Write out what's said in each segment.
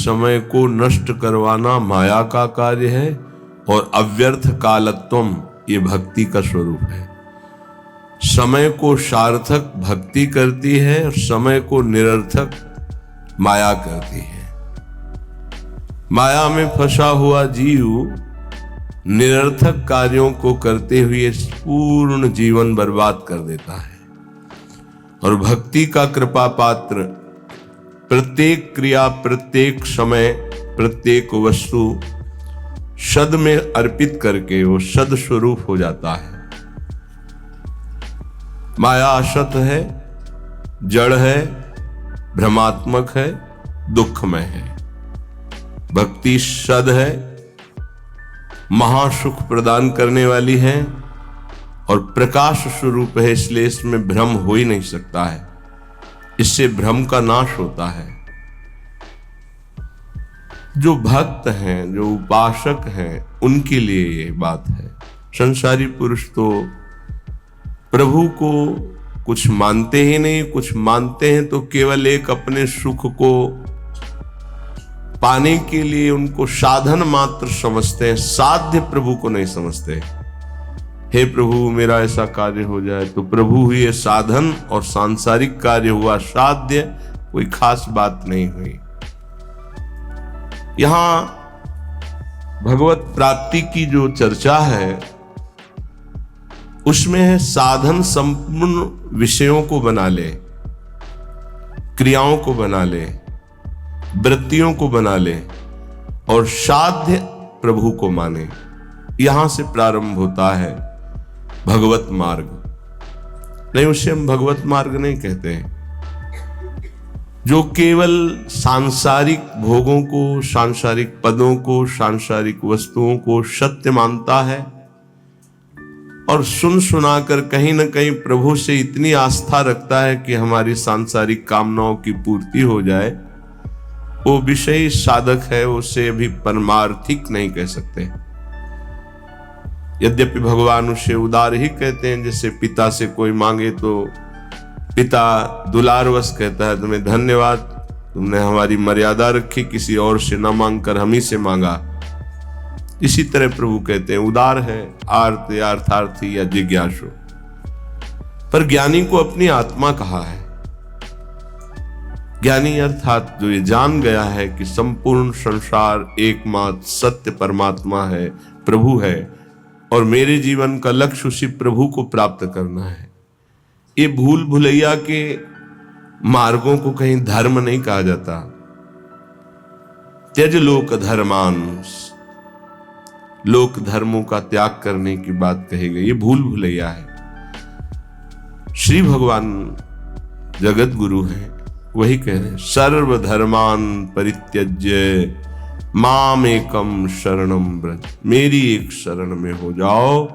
समय को नष्ट करवाना माया का कार्य है और अव्यर्थ कालत्वम ये भक्ति का स्वरूप है। समय को सार्थक भक्ति करती है और समय को निरर्थक माया करती है। माया में फंसा हुआ जीव निरर्थक कार्यों को करते हुए पूर्ण जीवन बर्बाद कर देता है और भक्ति का कृपा पात्र प्रत्येक क्रिया, प्रत्येक समय, प्रत्येक वस्तु सद में अर्पित करके वो सद स्वरूप हो जाता है। माया असत है, जड़ है, भ्रमात्मक है, दुखमय है। भक्ति सद है, महासुख प्रदान करने वाली है और प्रकाश स्वरूप है, इसलिए इसमें भ्रम हो ही नहीं सकता है। इससे भ्रम का नाश होता है। जो भक्त हैं, जो उपासक हैं, उनके लिए ये बात है। संसारी पुरुष तो प्रभु को कुछ मानते ही नहीं, कुछ मानते हैं तो केवल एक अपने सुख को पाने के लिए उनको साधन मात्र समझते हैं, साध्य प्रभु को नहीं समझते। हे प्रभु मेरा ऐसा कार्य हो जाए, तो प्रभु हुए साधन और सांसारिक कार्य हुआ साध्य, कोई खास बात नहीं हुई। यहां भगवत प्राप्ति की जो चर्चा है उसमें है साधन संपूर्ण विषयों को बना ले, क्रियाओं को बना ले, वृत्तियों को बना ले और साध्य प्रभु को माने। यहां से प्रारंभ होता है भगवत मार्ग। नहीं, उसे हम भगवत मार्ग नहीं कहते हैं। जो केवल सांसारिक भोगों को, सांसारिक पदों को, सांसारिक वस्तुओं को सत्य मानता है और सुन सुनाकर कहीं ना कहीं प्रभु से इतनी आस्था रखता है कि हमारी सांसारिक कामनाओं की पूर्ति हो जाए, वो विषयी साधक है, उसे अभी परमार्थिक नहीं कह सकते। यद्यपि भगवान उसे उदार ही कहते हैं। जैसे पिता से कोई मांगे तो पिता दुलारवश कहता है, तुम्हें धन्यवाद, तुमने हमारी मर्यादा रखी, किसी और से न मांगकर हम ही से मांगा। इसी तरह प्रभु कहते हैं उदार है, आर्त या अर्थार्थी या जिज्ञासु। पर ज्ञानी को अपनी आत्मा कहा है। ज्ञानी अर्थात जो ये जान गया है कि संपूर्ण संसार एकमात्र सत्य परमात्मा है, प्रभु है और मेरे जीवन का लक्ष्य उसी प्रभु को प्राप्त करना है। ये भूल भुलैया के मार्गों को कहीं धर्म नहीं कहा जाता। त्यज लोक धर्मांश, लोक धर्मों का त्याग करने की बात कही गई, ये भूल भुलैया है। श्री भगवान जगत गुरु हैं, वही कह रहे हैं सर्वधर्मान परित्यज्य माम एकम शरणम व्रज। मेरी एक शरण में हो जाओ।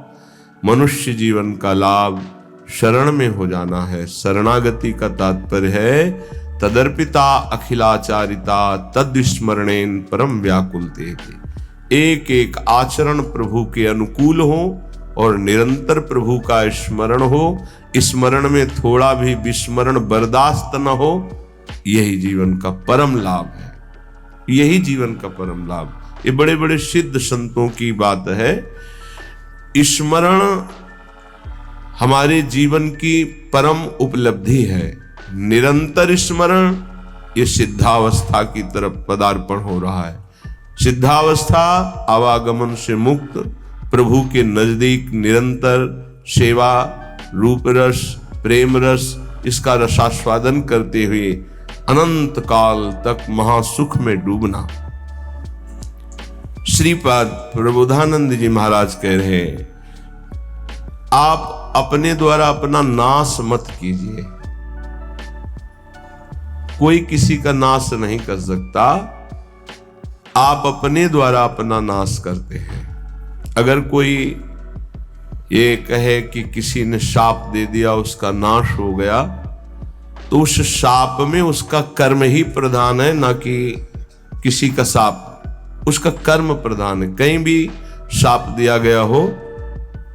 मनुष्य जीवन का लाभ शरण में हो जाना है। शरणागति का तात्पर्य है तदर्पिता अखिलाचारिता तद्विस्मरणेन परम व्याकुलते। एक एक आचरण प्रभु के अनुकूल हो और निरंतर प्रभु का स्मरण हो। स्मरण में थोड़ा भी विस्मरण बर्दाश्त न हो। यही जीवन का परम लाभ है। यही जीवन का परम लाभ। ये बड़े बड़े सिद्ध संतों की बात है। स्मरण हमारे जीवन की परम उपलब्धि है। निरंतर स्मरण ये सिद्धावस्था की तरफ पदार्पण हो रहा है। सिद्धावस्था आवागमन से मुक्त, प्रभु के नजदीक निरंतर सेवा, रूप रस, प्रेम रस, इसका रसास्वादन करते हुए अनंत काल तक महासुख में डूबना। श्रीपाद प्रबोधानंद जी महाराज कह रहे हैं, आप अपने द्वारा अपना नाश मत कीजिए। कोई किसी का नाश नहीं कर सकता, आप अपने द्वारा अपना नाश करते हैं। अगर कोई ये कहे कि किसी ने शाप दे दिया, उसका नाश हो गया, तो उस शाप में उसका कर्म ही प्रधान है, ना कि किसी का शाप। उसका कर्म प्रधान है। कहीं भी शाप दिया गया हो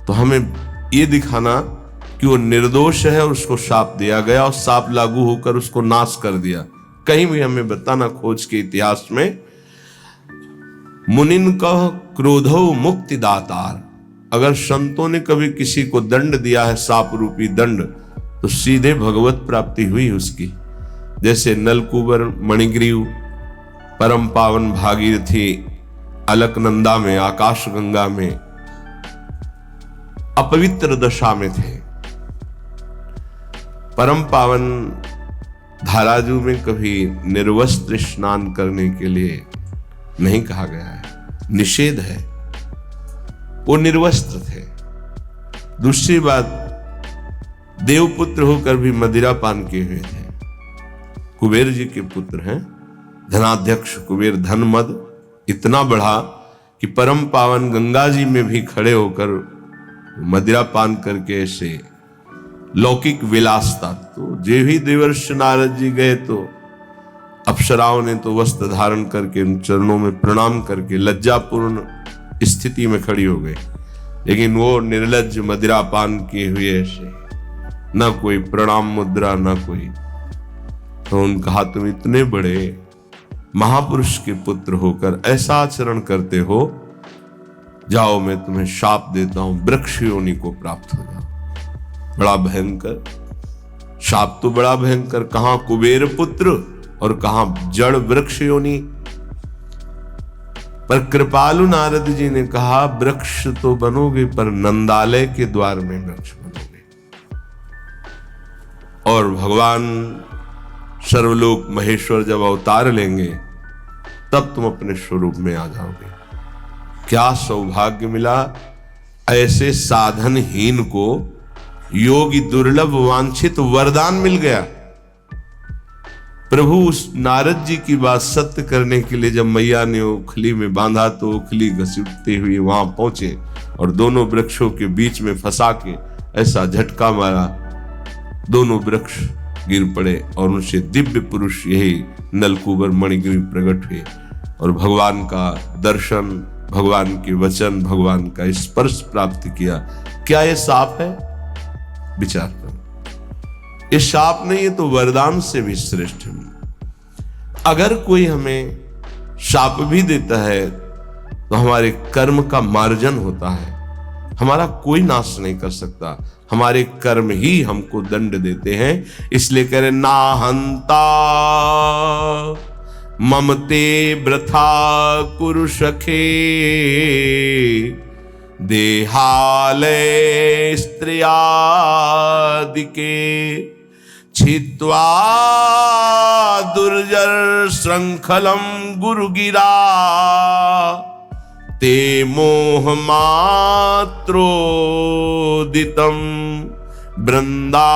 तो हमें ये दिखाना कि वो निर्दोष है और उसको शाप दिया गया और शाप लागू होकर उसको नाश कर दिया। कहीं भी हमें बताना खोज के इतिहास में मुनिन कह क्रोधो मुक्ति दातार। अगर संतों ने कभी किसी को दंड दिया है, साप रूपी दंड, तो सीधे भगवत प्राप्ति हुई उसकी। जैसे नलकूबर, मणिग्रीव, परम पावन भागीरथी अलकनंदा में, आकाशगंगा में अपवित्र दशा में थे। परम पावन धाराजू में कभी निर्वस्त्र स्नान करने के लिए नहीं कहा गया है, निषेध है, वो निर्वस्त्र थे। दूसरी बात, देवपुत्र होकर भी मदिरा पान किए हुए थे। कुबेर जी के पुत्र हैं, धनाध्यक्ष कुबेर। धन मद इतना बढ़ा कि परम पावन गंगा जी में भी खड़े होकर मदिरा पान करके ऐसे लौकिक विलासता। तो जे भी देवर्षि नारद जी गए तो अप्सराओं ने तो वस्त्र धारण करके उन चरणों में प्रणाम करके लज्जापूर्ण स्थिति में खड़ी हो गई, लेकिन वो निर्लज्ज मदिरा पान किए हुए ऐसे, ना कोई प्रणाम मुद्रा, ना कोई। तो उन्होंने कहा, तुम इतने बड़े महापुरुष के पुत्र होकर ऐसा आचरण करते हो, जाओ मैं तुम्हें शाप देता हूं, वृक्ष योनि को प्राप्त हो जाओ। बड़ा भयंकर शाप, तो बड़ा भयंकर। कहां कुबेर पुत्र और कहां जड़ वृक्ष योनि। पर कृपालु नारद जी ने कहा, वृक्ष तो बनोगे पर नंदालय के द्वार में वृक्ष बनोगे। और भगवान सर्वलोक महेश्वर जब अवतार लेंगे तब तुम अपने स्वरूप में आ जाओगे। क्या सौभाग्य मिला, ऐसे साधनहीन को योगी दुर्लभ वांछित वरदान मिल गया। प्रभु उस नारद जी की बात सत्य करने के लिए जब मैया ने ओखली में बांधा तो ओखली घसीटते हुए वहां पहुंचे और दोनों वृक्षों के बीच में फंसा के ऐसा झटका मारा, दोनों वृक्ष गिर पड़े और उनसे दिव्य पुरुष यही नलकूबर मणिग्रीव प्रकट हुए और भगवान का दर्शन, भगवान के वचन, भगवान का स्पर्श प्राप्त किया। क्या ये शाप है? विचार करो, ये शाप नहीं है तो वरदान से भी श्रेष्ठ है। अगर कोई हमें शाप भी देता है तो हमारे कर्म का मार्जन होता है, हमारा कोई नाश नहीं कर सकता, हमारे कर्म ही हमको दंड देते हैं। इसलिए कह रहे, ना हंता ममते वृथा कुरु सखे, देहालय स्त्रियादिके छित्वा दुर्जर श्रृंखलम गुरुगिरा, ते मोह मात्रोदितम वृंदारण्यमुपेत्य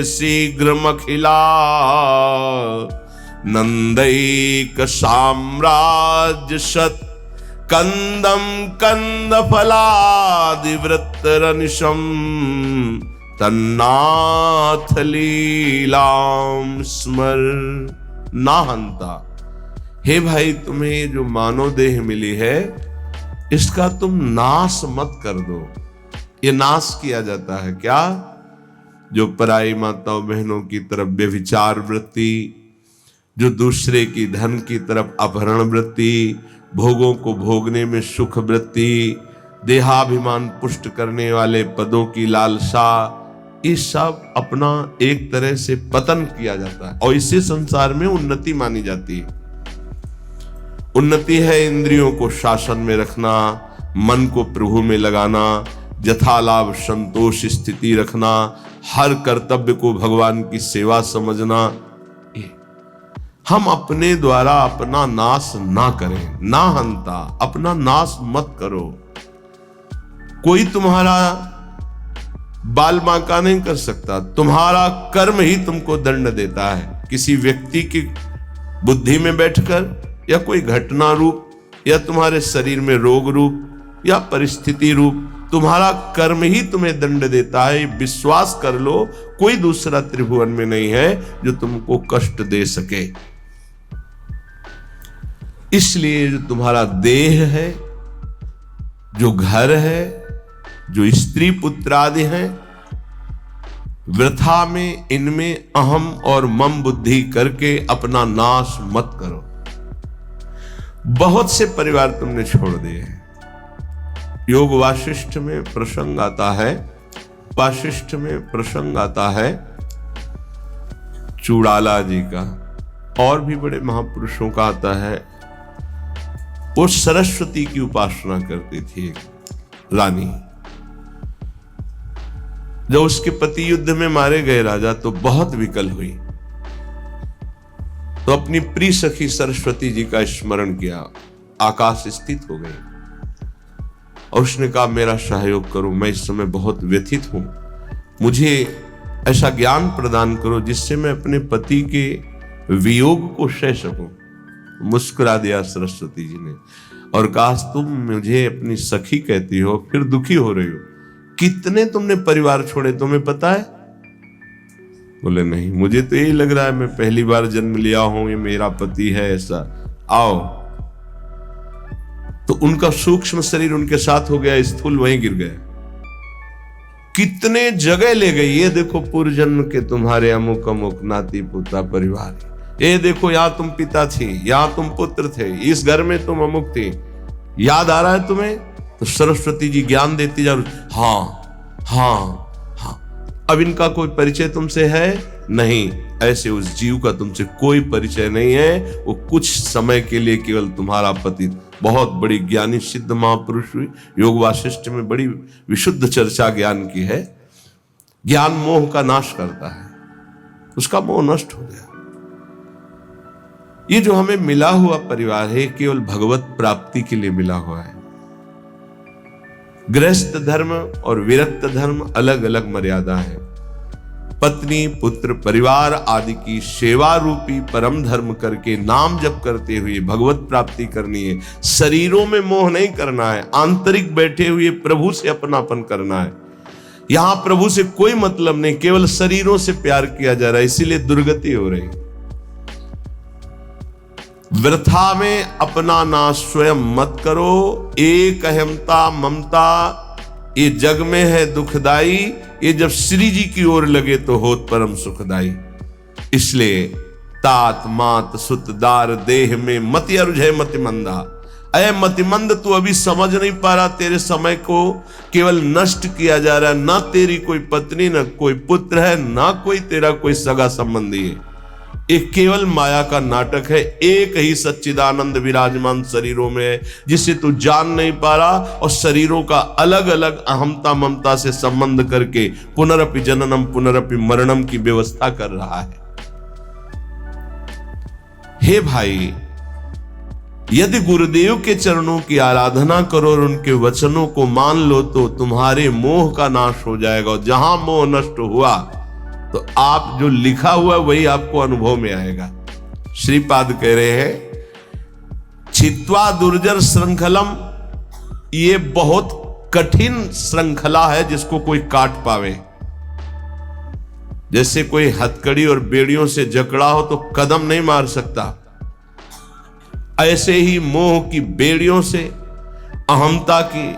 शीघ्रमखिला, नंदैक साम्राज्य सत कंदम कंद फलादिवृत्तरनिशम, तन्नाथ लीलाम स्मर। ना हंता, हे भाई तुम्हें जो मानव देह मिली है इसका तुम नाश मत कर दो। ये नाश किया जाता है क्या? जो पराई माताओं बहनों की तरफ व्यभिचार वृत्ति, जो दूसरे की धन की तरफ अपहरण वृत्ति, भोगों को भोगने में सुख वृत्ति, देहाभिमान पुष्ट करने वाले पदों की लालसा, ये सब अपना एक तरह से पतन किया जाता है और इसी संसार में उन्नति मानी जाती है। उन्नति है इंद्रियों को शासन में रखना, मन को प्रभु में लगाना, यथालाभ संतोष स्थिति रखना, हर कर्तव्य को भगवान की सेवा समझना। हम अपने द्वारा अपना नाश ना करें, ना हंता, अपना नाश मत करो। कोई तुम्हारा बाल बांका नहीं कर सकता, तुम्हारा कर्म ही तुमको दंड देता है। किसी व्यक्ति की बुद्धि में बैठकर या कोई घटना रूप या तुम्हारे शरीर में रोग रूप या परिस्थिति रूप, तुम्हारा कर्म ही तुम्हें दंड देता है। विश्वास कर लो, कोई दूसरा त्रिभुवन में नहीं है जो तुमको कष्ट दे सके। इसलिए जो तुम्हारा देह है, जो घर है, जो स्त्री पुत्र आदि हैं, वृथा में इनमें अहम और मम बुद्धि करके अपना नाश मत करो। बहुत से परिवार तुमने छोड़ दिए हैं। योग वासिष्ठ में प्रसंग आता है, वासिष्ठ में प्रसंग आता है चूड़ाला जी का, और भी बड़े महापुरुषों का आता है। वो सरस्वती की उपासना करती थी एक रानी। जब उसके पति युद्ध में मारे गए राजा तो बहुत विकल हुई, तो अपनी प्रिय सखी सरस्वती जी का स्मरण किया, आकाश स्थित हो गई और उसने कहा मेरा सहयोग करो, मैं इस समय बहुत व्यथित हूं, मुझे ऐसा ज्ञान प्रदान करो जिससे मैं अपने पति के वियोग को सह सकूं। मुस्कुरा दिया सरस्वती जी ने और कहा तुम मुझे अपनी सखी कहती हो, फिर दुखी हो रही हो, कितने तुमने परिवार छोड़े तुम्हें पता है? बोले नहीं, मुझे तो यही लग रहा है मैं पहली बार जन्म लिया हूं, ये मेरा पति है ऐसा। आओ, तो उनका सूक्ष्म शरीर उनके साथ हो गया, स्थूल वहीं गिर गया। कितने जगह ले गई, ये देखो पूर्व जन्म के तुम्हारे अमुक अमुक नाती पोता परिवार, ये देखो यहां तुम पिता थे, यहां तुम पुत्र थे, इस घर में तुम अमुक थे, याद आ रहा है तुम्हें? तो सरस्वती जी ज्ञान देती जा, हाँ हाँ हाँ। अब इनका कोई परिचय तुमसे है? नहीं। ऐसे उस जीव का तुमसे कोई परिचय नहीं है, वो कुछ समय के लिए केवल तुम्हारा पति। बहुत बड़ी ज्ञानी सिद्ध महापुरुष हुई, योग वासिष्ठ में बड़ी विशुद्ध चर्चा ज्ञान की है। ज्ञान मोह का नाश करता है, उसका मोह नष्ट हो गया। ये जो हमें मिला हुआ परिवार है केवल भगवत प्राप्ति के लिए मिला हुआ है। गृहस्थ धर्म और विरक्त धर्म अलग अलग मर्यादा है। पत्नी पुत्र परिवार आदि की सेवा रूपी परम धर्म करके नाम जप करते हुए भगवत प्राप्ति करनी है। शरीरों में मोह नहीं करना है, आंतरिक बैठे हुए प्रभु से अपनापन करना है। यहां प्रभु से कोई मतलब नहीं, केवल शरीरों से प्यार किया जा रहा है, इसीलिए दुर्गति हो रही। वृथा में अपना नाश स्वयं मत करो, एक अहमता ममता ये जग में है दुखदाई, ये जब श्री जी की ओर लगे तो होत परम सुखदाई। इसलिए तात मात सुतदार देह में मति अरुझे मतिमंदा। अय मतिमंद, तू अभी समझ नहीं पा रहा, तेरे समय को केवल नष्ट किया जा रहा है। ना तेरी कोई पत्नी, ना कोई पुत्र है, ना कोई तेरा कोई सगा संबंधी है। एक केवल माया का नाटक है। एक ही सच्चिदानंद विराजमान शरीरों में है जिसे तू जान नहीं पा रहा, और शरीरों का अलग अलग अहमता ममता से संबंध करके पुनरपि जननम पुनरपि मरणम की व्यवस्था कर रहा है। हे भाई, यदि गुरुदेव के चरणों की आराधना करो और उनके वचनों को मान लो तो तुम्हारे मोह का नाश हो जाएगा। और जहां मोह नष्ट हुआ तो आप जो लिखा हुआ वही आपको अनुभव में आएगा। श्रीपाद कह रहे हैं छित्वा दुर्जर श्रृंखलम, ये बहुत कठिन श्रृंखला है जिसको कोई काट पावे। जैसे कोई हथकड़ी और बेड़ियों से जकड़ा हो तो कदम नहीं मार सकता, ऐसे ही मोह की बेड़ियों से, अहमता की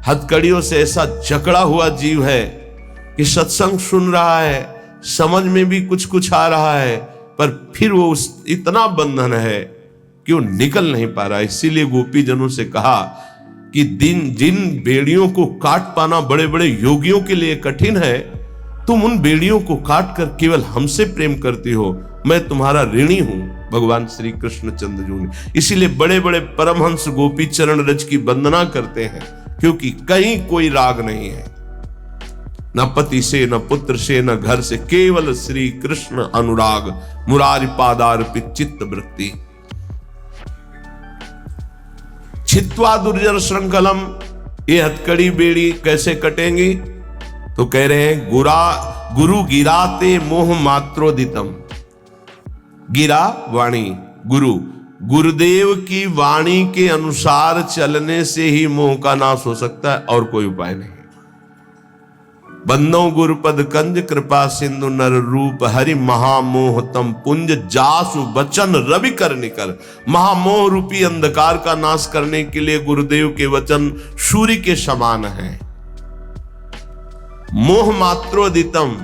हथकड़ियों से ऐसा जकड़ा हुआ जीव है कि सत्संग सुन रहा है, समझ में भी कुछ कुछ आ रहा है, पर फिर वो इतना बंधन है कि वो निकल नहीं पा रहा। इसीलिए गोपी जनों से कहा कि जिन बेड़ियों को काट पाना बड़े बड़े योगियों के लिए कठिन है, तुम उन बेड़ियों को काट कर केवल हमसे प्रेम करती हो, मैं तुम्हारा ऋणी हूं। भगवान श्री कृष्ण चंद्र जी ने इसीलिए बड़े बड़े परमहंस गोपी चरण रज की वंदना करते हैं, क्योंकि कहीं कोई राग नहीं है, न पति से, न पुत्र से, न घर से, केवल श्री कृष्ण अनुराग, मुरारी पादार्पित चित्त वृत्ति। छित्वा दुर्जर श्रृंखलम, ये हथकड़ी बेड़ी कैसे कटेंगी? तो कह रहे हैं गुरु गिराते मोह मात्रोदितम। गिरा वाणी, गुरुदेव की वाणी के अनुसार चलने से ही मोह का नाश हो सकता है, और कोई उपाय नहीं। बंदो गुरुपद कंज कृपा सिंधु नर रूप हरि महामोह तम पुंज जासु वचन रवि कर निकर। महामोह रूपी अंधकार का नाश करने के लिए गुरुदेव के वचन सूर्य के समान हैं। मोह मात्रोदितम,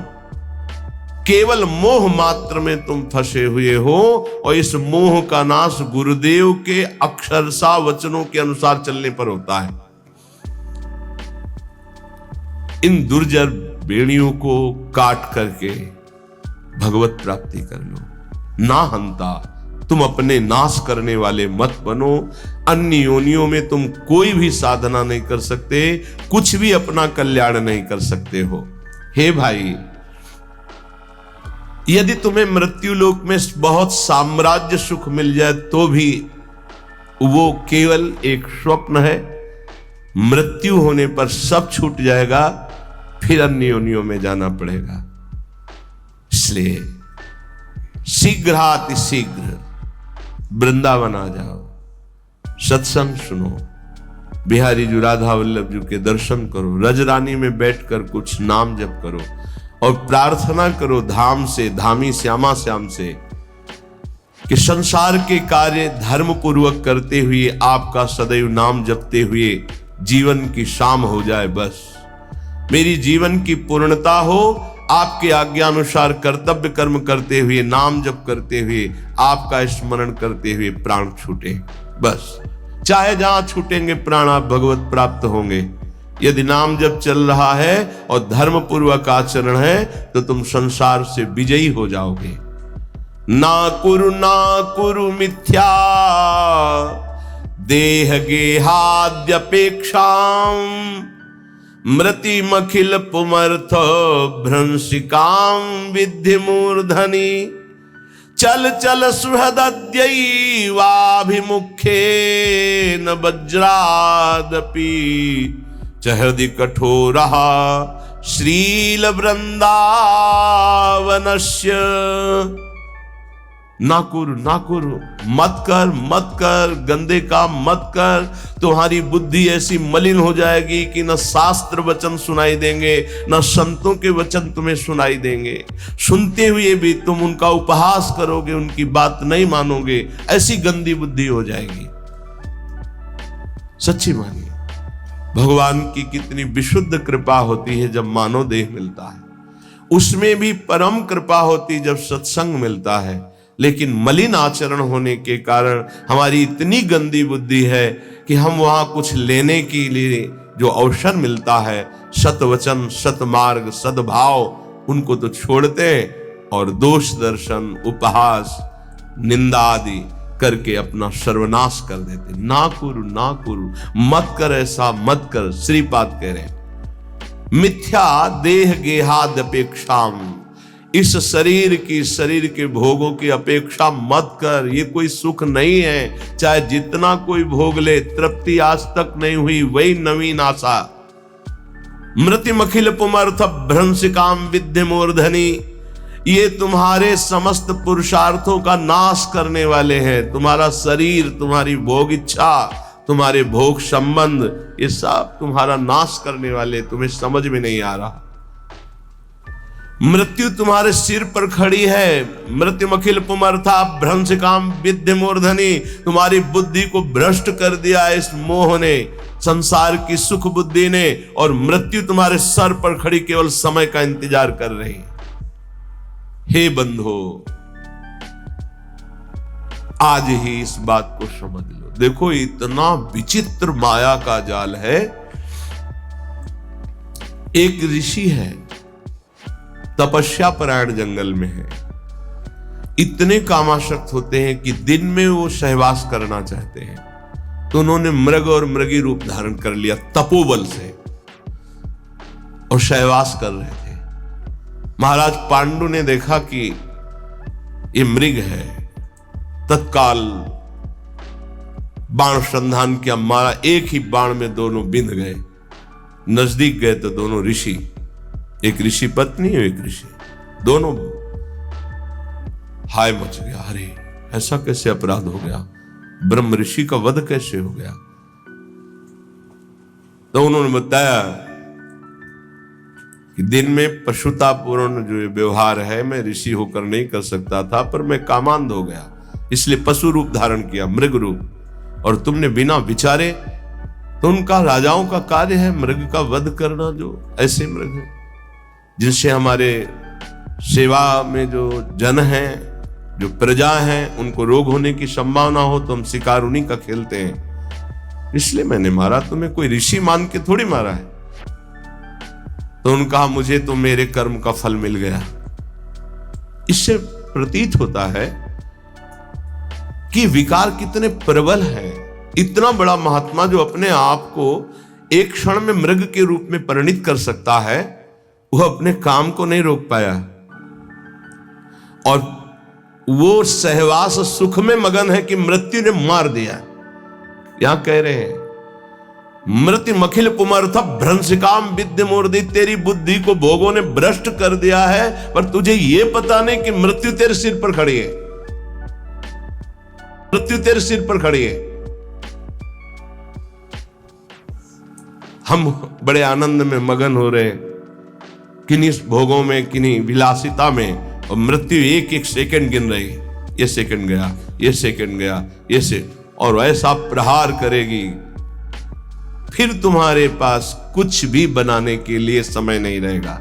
केवल मोह मात्र में तुम फंसे हुए हो, और इस मोह का नाश गुरुदेव के अक्षरशः वचनों के अनुसार चलने पर होता है। इन दुर्जर बेड़ियों को काट करके भगवत प्राप्ति कर लो। ना हंता, तुम अपने नाश करने वाले मत बनो। अन्य योनियों में तुम कोई भी साधना नहीं कर सकते, कुछ भी अपना कल्याण नहीं कर सकते हो। हे भाई, यदि तुम्हें मृत्यु लोक में बहुत साम्राज्य सुख मिल जाए तो भी वो केवल एक स्वप्न है। मृत्यु होने पर सब छूट जाएगा, फिर अन्य योनियों में जाना पड़ेगा। इसलिए शीघ्र वृंदावन आ जाओ, सत्संग सुनो, बिहारी जी राधा वल्लभ जी के दर्शन करो, रजरानी में बैठकर कुछ नाम जप करो और प्रार्थना करो धाम से, धामी श्यामा श्याम से कि संसार के कार्य धर्म पूर्वक करते हुए आपका सदैव नाम जपते हुए जीवन की शाम हो जाए। बस मेरी जीवन की पूर्णता हो, आपके आज्ञानुसार कर्तव्य कर्म करते हुए, नाम जप करते हुए, आपका स्मरण करते हुए प्राण छूटे। बस चाहे जहां छूटेंगे प्राण, आप भगवत प्राप्त होंगे। यदि नाम जप चल रहा है और धर्म पूर्वक आचरण है तो तुम संसार से विजयी हो जाओगे। ना कुरु मिथ्या देह गेहाद्यपेक्षा मृतिमखिल पुमर्थ भ्रंशिकां विद्धि मूर्धनि। चल चल सुहृदद्यैवाभिमुखे न वज्रादपि च हृदि कठोरः श्रील वृंदावनस्य। ना कुरु, मत कर, गंदे काम मत कर। तुम्हारी बुद्धि ऐसी मलिन हो जाएगी कि न शास्त्र वचन सुनाई देंगे, न संतों के वचन तुम्हें सुनाई देंगे। सुनते हुए भी तुम उनका उपहास करोगे, उनकी बात नहीं मानोगे, ऐसी गंदी बुद्धि हो जाएगी। सच्ची मानिए, भगवान की कितनी विशुद्ध कृपा होती है जब मानव देह मिलता है। उसमें भी परम कृपा होती जब सत्संग मिलता है। लेकिन मलिन आचरण होने के कारण हमारी इतनी गंदी बुद्धि है कि हम वहां कुछ लेने के लिए जो अवसर मिलता है, सतवचन, सतमार्ग, सद्भाव, उनको तो छोड़ते और दोष दर्शन, उपहास, निंदा आदि करके अपना सर्वनाश कर देते। ना कुरु, मत कर, ऐसा मत कर। श्रीपाद कह रहे मिथ्या देह गेहाद अपेक्षाम, इस शरीर के भोगों की अपेक्षा मत कर। ये कोई सुख नहीं है, चाहे जितना कोई भोग ले, तृप्ति आज तक नहीं हुई, वही नवीन आशा। मृतिमखिल पुमर्थ भ्रंशिकाम विद्धि मूर्धनि, ये तुम्हारे समस्त पुरुषार्थों का नाश करने वाले हैं। तुम्हारा शरीर, तुम्हारी भोग इच्छा, तुम्हारे भोग संबंध, ये सब तुम्हारा नाश करने वाले, तुम्हें समझ में नहीं आ रहा। मृत्यु तुम्हारे सिर पर खड़ी है। मृत्युमखिल पुमर्था भ्रंशिकाम विद्धि मूर्धनि, तुम्हारी बुद्धि को भ्रष्ट कर दिया इस मोह ने, संसार की सुख बुद्धि ने, और मृत्यु तुम्हारे सर पर खड़ी केवल समय का इंतजार कर रही। हे बंधो, आज ही इस बात को समझ लो। देखो, इतना विचित्र माया का जाल है। एक ऋषि है, तपस्या परायण जंगल में है। इतने कामासक्त होते हैं कि दिन में वो सहवास करना चाहते हैं, तो उन्होंने मृग और मृगी रूप धारण कर लिया तपोबल से, और सहवास कर रहे थे। महाराज पांडु ने देखा कि ये मृग है, तत्काल बाण संधान किया, मारा। एक ही बाण में दोनों बिंद गए। नजदीक गए तो दोनों ऋषि, एक ऋषि पत्नी और एक ऋषि, दोनों हाय मच गया। अरे ऐसा कैसे अपराध हो गया, ब्रह्म ऋषि का वध कैसे हो गया। तो उन्होंने बताया कि दिन में पशुतापूर्ण जो व्यवहार है, मैं ऋषि होकर नहीं कर सकता था, पर मैं कामांध हो गया, इसलिए पशु रूप धारण किया, मृग रूप। और तुमने बिना विचारे, तो उनका राजाओं का कार्य है मृग का वध करना, जो ऐसे मृग है जिनसे हमारे सेवा में जो जन हैं, जो प्रजा हैं, उनको रोग होने की संभावना हो तो हम शिकार उन्हीं का खेलते हैं, इसलिए मैंने मारा, तुम्हें कोई ऋषि मान के थोड़ी मारा है। तो उन्होंने कहा मुझे तो मेरे कर्म का फल मिल गया। इससे प्रतीत होता है कि विकार कितने प्रबल हैं। इतना बड़ा महात्मा जो अपने आप को एक क्षण में मृग के रूप में परिणित कर सकता है, वह अपने काम को नहीं रोक पाया और वो सहवास सुख में मगन है कि मृत्यु ने मार दिया। यहां कह रहे हैं मृत्यु मखिल पुमर्थ भ्रंशिकाम विद्य मूर्ति, तेरी बुद्धि को भोगों ने भ्रष्ट कर दिया है, पर तुझे यह पता नहीं कि मृत्यु तेरे सिर पर खड़ी है। मृत्यु तेरे सिर पर खड़ी है। हम बड़े आनंद में मगन हो रहे, किन्हीं भोगों में, किन्हीं विलासिता में, और मृत्यु एक एक सेकंड गिन रही है। ये सेकंड गया, ये सेकंड गया, ये से, और ऐसा प्रहार करेगी, फिर तुम्हारे पास कुछ भी बनाने के लिए समय नहीं रहेगा।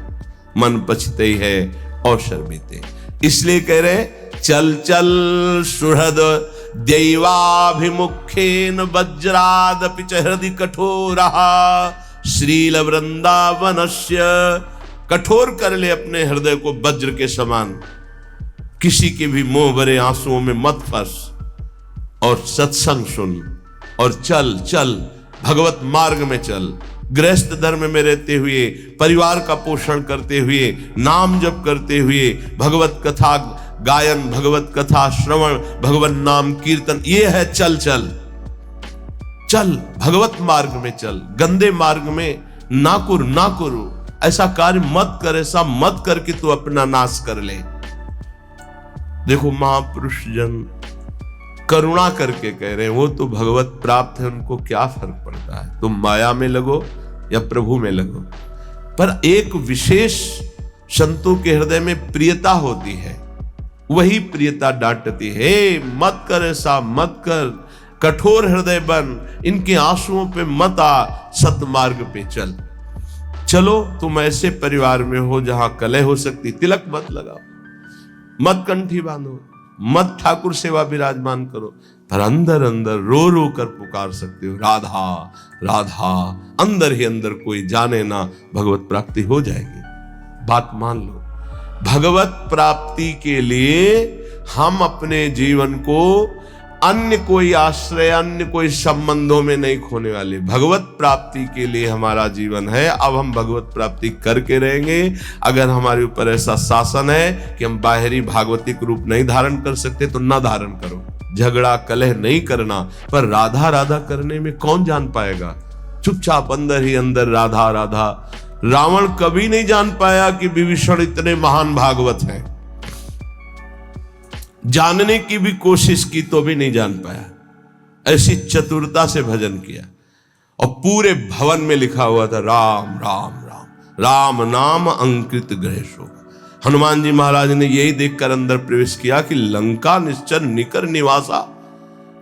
मन पछते ही है और शर्मिते। इसलिए कह रहे चल चल सुहृद दैवाभिमुखेन वज्रादपि च हृदि कठोरः श्रील वृंदावनस्य। कठोर कर ले अपने हृदय को वज्र के समान, किसी के भी मोह भरे आंसुओं में मत फंस, और सत्संग सुन और चल चल भगवत मार्ग में चल। गृहस्थ धर्म में रहते हुए, परिवार का पोषण करते हुए, नाम जप करते हुए, भगवत कथा गायन, भगवत कथा श्रवण, भगवत नाम कीर्तन, ये है चल चल चल। भगवत मार्ग में चल, गंदे मार्ग में ना करो, ऐसा कार्य मत कर, ऐसा मत कर कि तू अपना नाश कर ले। देखो महापुरुष जन करुणा करके कह रहे हैं, वो तो भगवत प्राप्त है, उनको क्या फर्क पड़ता है, तुम माया में लगो या प्रभु में लगो। पर एक विशेष संतों के हृदय में प्रियता होती है, वही प्रियता डांटती है, मत कर, ऐसा मत कर, कठोर हृदय बन, इनके आंसुओं पे मत आ, सतमार्ग पे चल। चलो तुम ऐसे परिवार में हो जहां कलह हो सकती, तिलक मत लगाओ, मत कंठी बांधो, मत ठाकुर सेवा विराजमान करो, पर अंदर अंदर रो रो कर पुकार सकते हो, राधा राधा। अंदर ही अंदर कोई जाने ना, भगवत प्राप्ति हो जाएगी। बात मान लो, भगवत प्राप्ति के लिए हम अपने जीवन को अन्य कोई आश्रय, अन्य कोई संबंधों में नहीं खोने वाले। भगवत प्राप्ति के लिए हमारा जीवन है। अब हम भगवत प्राप्ति करके रहेंगे। अगर हमारे ऊपर ऐसा शासन है कि हम बाहरी भागवतिक रूप नहीं धारण कर सकते तो ना धारण करो, झगड़ा कलह नहीं करना। पर राधा राधा करने में कौन जान पाएगा? चुपचाप अंदर ही अंदर राधा राधा। रावण कभी नहीं जान पाया कि विभीषण इतने महान भागवत हैं। जानने की भी कोशिश की तो भी नहीं जान पाया। ऐसी चतुरता से भजन किया और पूरे भवन में लिखा हुआ था राम राम राम, राम नाम अंकित ग्रह शोभा। हनुमान जी महाराज ने यही देखकर अंदर प्रवेश किया कि लंका निश्चर निकर निवासा,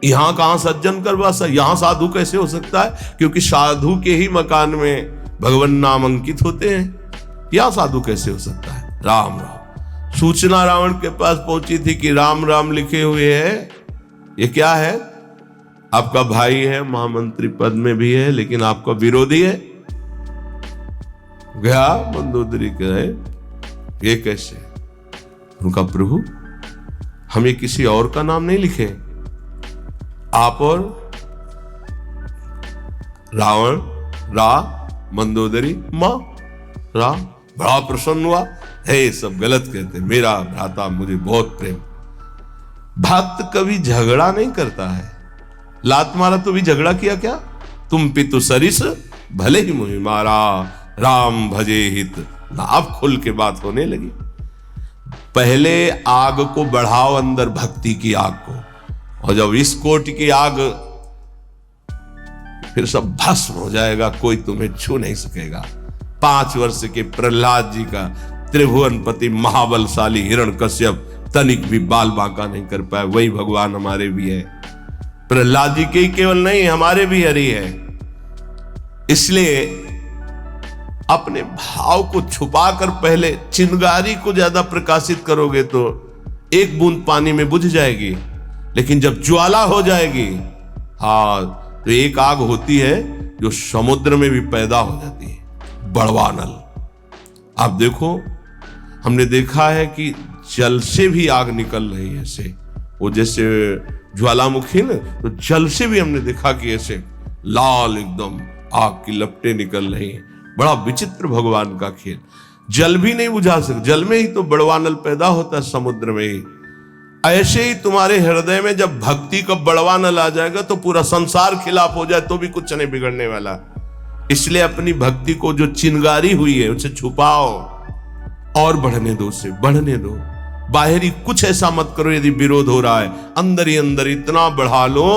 यहां कहां सज्जन कर वासा, यहां साधु कैसे हो सकता है? क्योंकि साधु के ही मकान में भगवान नाम अंकित होते हैं, यहां साधु कैसे हो सकता है? राम राम। सूचना रावण के पास पहुंची थी कि राम राम लिखे हुए है, ये क्या है? आपका भाई है, महामंत्री पद में भी है, लेकिन आपका विरोधी है। गया मंदोदरी कहे ये कैसे? उनका प्रभु हम ये किसी और का नाम नहीं लिखे, आप और रावण रा, मंदोदरी मां रा। बड़ा प्रसन्न हुआ, हे सब गलत कहते, मेरा भ्राता मुझे बहुत प्रेम। भक्त कभी झगड़ा नहीं करता है। लात मारा तो भी झगड़ा किया क्या? तुम पितु सरिस भले ही मुझे मारा, राम भजे हित ना। अब खुल के बात होने लगी। पहले आग को बढ़ाओ, अंदर भक्ति की आग को, और जब इस कोट की आग, फिर सब भस्म हो जाएगा, कोई तुम्हें छू नहीं सकेगा। 5 वर्ष के प्रहलाद जी का त्रिभुवनपति महाबलशाली हिरण्यकश्यप तनिक भी बाल बांका नहीं कर पाए। वही भगवान हमारे भी है। प्रहलाद जी के ही केवल नहीं, हमारे भी हरि है। इसलिए अपने भाव को छुपाकर पहले चिंगारी को ज्यादा प्रकाशित करोगे तो एक बूंद पानी में बुझ जाएगी, लेकिन जब ज्वाला हो जाएगी, हाँ, तो एक आग होती है जो समुद्र में भी पैदा हो जाती है, बड़वानल। आप देखो, हमने देखा है कि जल से भी आग निकल रही है, ऐसे वो जैसे ज्वालामुखी ना, तो जल से भी हमने देखा कि ऐसे लाल एकदम आग की लपटें निकल रही हैं। बड़ा विचित्र भगवान का खेल। जल भी नहीं बुझा सकते, जल में ही तो बड़वानल पैदा होता है, समुद्र में ही। ऐसे ही तुम्हारे हृदय में जब भक्ति का बड़वानल आ जाएगा तो पूरा संसार खिलाफ हो जाए तो भी कुछ नहीं बिगड़ने वाला। इसलिए अपनी भक्ति को जो चिंगारी हुई है उसे छुपाओ और बढ़ने दो, उसे बढ़ने दो। बाहरी कुछ ऐसा मत करो, यदि विरोध हो रहा है अंदर ही अंदर इतना बढ़ा लो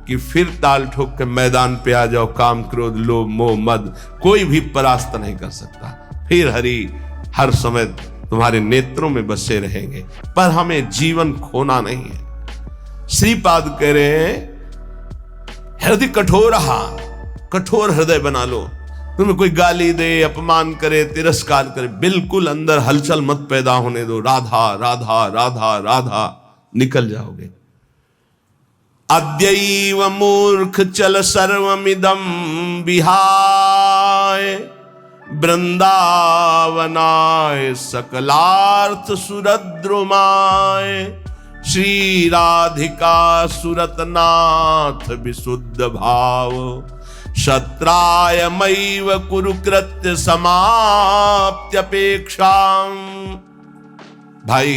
कि फिर ताल ठोक के मैदान पे आ जाओ। काम, क्रोध, लोभ, मोह, मद कोई भी परास्त नहीं कर सकता। फिर हरि हर समय तुम्हारे नेत्रों में बसे रहेंगे, पर हमें जीवन खोना नहीं है। श्रीपाद कह रहे हैं हृदय कठोर, कठोर हृदय बना लो। तुम्हें कोई गाली दे, अपमान करे, तिरस्कार करे, बिल्कुल अंदर हलचल मत पैदा होने दो। राधा राधा राधा राधा, निकल जाओगे। अद्यैव मूर्ख चल सर्वमिदं विहाय, वृंदावनाय सकलार्थ सुरद्रुमाय, श्री राधिका सुरतनाथ विशुद्ध भाव, शत्रायमैव कुरुकृत्य समाप्त्यपेक्षां। भाई,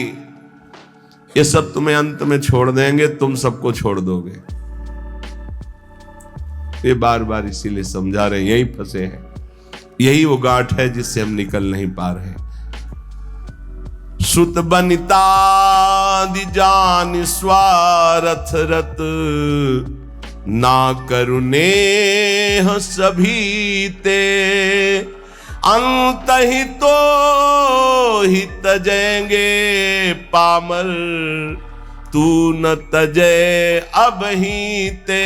ये सब तुम्हें अंत में छोड़ देंगे, तुम सबको छोड़ दोगे। ये बार बार इसीलिए समझा रहे, यही फंसे हैं। यही वो गांठ है जिससे हम निकल नहीं पा रहे। सुत बनिता दिजान स्वार्थ रत, ना करुणे सभी ते, अंत ही तो ही तजेंगे पामर, तू न तजे अब ही ते,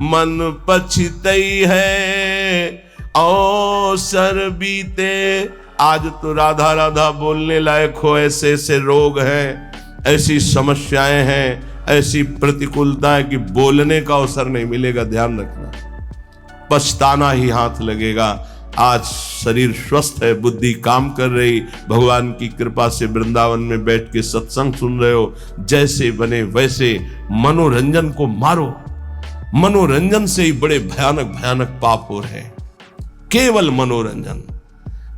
मन पछतई है अवसर बीते। आज तो राधा राधा बोलने लायक हो, ऐसे ऐसे रोग हैं, ऐसी समस्याएं हैं, ऐसी प्रतिकूलता है कि बोलने का अवसर नहीं मिलेगा। ध्यान रखना, पछताना ही हाथ लगेगा। आज शरीर स्वस्थ है, बुद्धि काम कर रही, भगवान की कृपा से वृंदावन में बैठ के सत्संग सुन रहे हो, जैसे बने वैसे मनोरंजन को मारो। मनोरंजन से ही बड़े भयानक भयानक पाप हो रहे हैं। केवल मनोरंजन,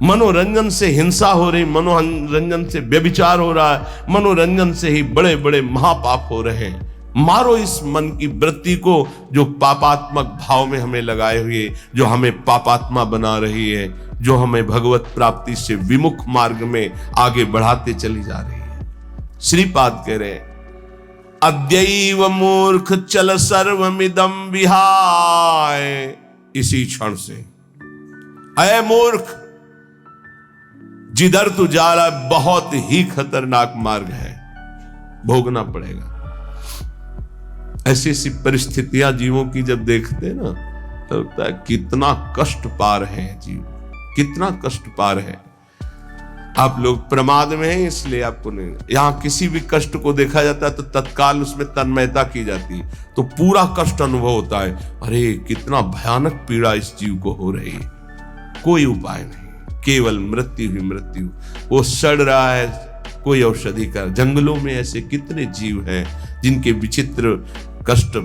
मनोरंजन से हिंसा हो रही, मनोरंजन से व्यभिचार हो रहा है, मनोरंजन से ही बड़े बड़े महापाप हो रहे हैं। मारो इस मन की वृत्ति को जो पापात्मक भाव में हमें लगाए हुए, जो हमें पापात्मा बना रही है, जो हमें भगवत प्राप्ति से विमुख मार्ग में आगे बढ़ाते चली जा रही है। श्रीपाद कह रहे, अद्यैव मूर्ख चल सर्वमिदं विहाय। इसी क्षण से, अय मूर्ख, जिधर तू जा रहा है बहुत ही खतरनाक मार्ग है, भोगना पड़ेगा। ऐसी ऐसी परिस्थितियां जीवों की जब देखते हैं ना, तो लगता है कितना कष्ट पा रहे हैं जीव, कितना कष्ट पा रहे हैं। आप लोग प्रमाद में हैं, इसलिए आपको नहीं, यहां किसी भी कष्ट को देखा जाता है तो तत्काल उसमें तन्मयता की जाती है, तो पूरा कष्ट अनुभव होता है। अरे कितना भयानक पीड़ा इस जीव को हो रही है, कोई उपाय नहीं, केवल मृत्यु ही मृत्यु। वो सड़ रहा है, कोई औषधि का। जंगलों में ऐसे कितने जीव हैं जिनके विचित्र कष्ट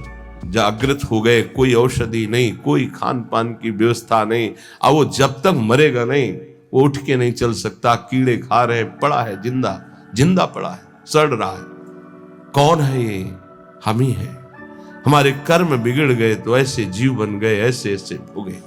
जागृत हो गए, कोई औषधि नहीं, कोई खान पान की व्यवस्था नहीं, और वो जब तक मरेगा नहीं, वो उठ के नहीं चल सकता, कीड़े खा रहे, पड़ा है, जिंदा जिंदा पड़ा है, सड़ रहा है। कौन है ये? हम ही है। हमारे कर्म बिगड़ गए तो ऐसे जीव बन गए, ऐसे ऐसे भोगे।